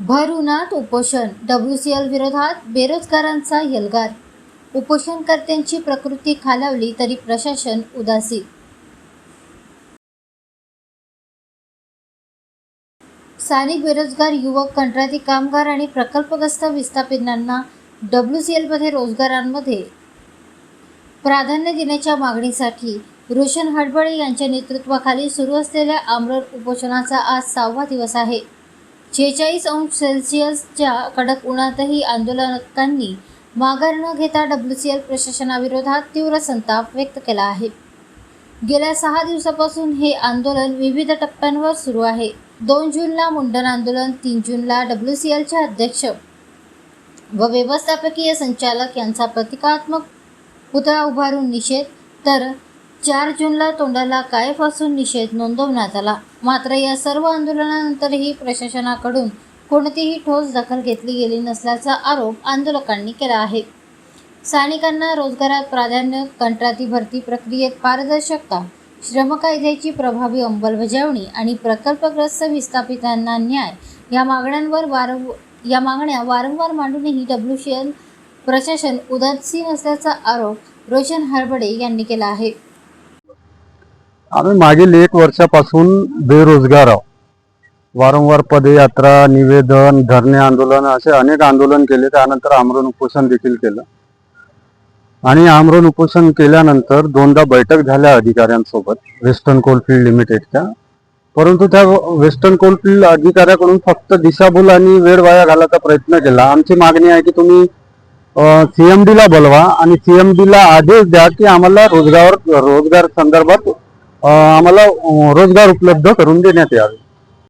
भर उन्हात उपोषण, WCL विरोधात बेरोजगारांचा यल्गार. उपोषणकर्त्यांची प्रकृती खालावली तरी प्रशासन उदासीन. स्थानिक बेरोजगार युवक, कंत्राटी कामगार आणि प्रकल्पग्रस्त विस्थापितांना WCL मध्ये रोजगारांमध्ये प्राधान्य देण्याच्या मागणीसाठी रोशन हडबडे यांच्या नेतृत्वाखाली सुरू असलेल्या आमरण उपोषणाचा आज 6वा दिवस आहे. 46°C कडक उन्हातही आंदोलकांनी माघार न घेता WCL प्रशासनाविरोधात तीव्र संताप व्यक्त केला आहे. गेल्या 6 दिवसापासून हे आंदोलन विविध टप्प्यांवर सुरू आहे. 2 जूनला मुंडन आंदोलन, 3 जूनला WCLचे अध्यक्ष व व्यवस्थापकीय संचालक यांचा प्रतिकात्मक पुतळा उभारून निषेध, तर 4 जूनला तोंडाला काय फासून निषेध नोंदवण्यात आला. मात्र या सर्व आंदोलनानंतरही प्रशासनाकडून कोणतीही ठोस दखल घेतली गेली नसल्याचा आरोप आंदोलकांनी केला आहे. स्थानिकांना रोजगारात प्राधान्य, कंत्राटी भरती प्रक्रियेत पारदर्शकता, श्रम कायद्याची प्रभावी अंमलबजावणी आणि प्रकल्पग्रस्त विस्थापितांना न्याय या मागण्या वारंवार मांडूनही WCL प्रशासन उदासीन असल्याचा आरोप रोशन हडबडे यांनी केला आहे. आम्ही मागील 1 वर्षापासून बेरोजगार आहोत. वारंवार पदयात्रा, निवेदन, धरणे आंदोलन असे अनेक आंदोलन केले. त्यानंतर आमरण उपोषण देखील केलं आणि आमरण उपोषण केल्यानंतर 2दा बैठक झाल्या अधिकाऱ्यांसोबत वेस्टर्न कोलफील्ड लिमिटेडच्या. परंतु त्या वेस्टर्न कोलफील्ड अधिकाऱ्याकडून फक्त दिशाभूल आणि वेळ वाया घालायचा प्रयत्न केला. आमची मागणी आहे की तुम्ही CMD ला बोलवा आणि CMD ला आदेश द्या की आम्हाला रोजगार संदर्भात आम्हाला रोजगार उपलब्ध करून देण्यात यावे.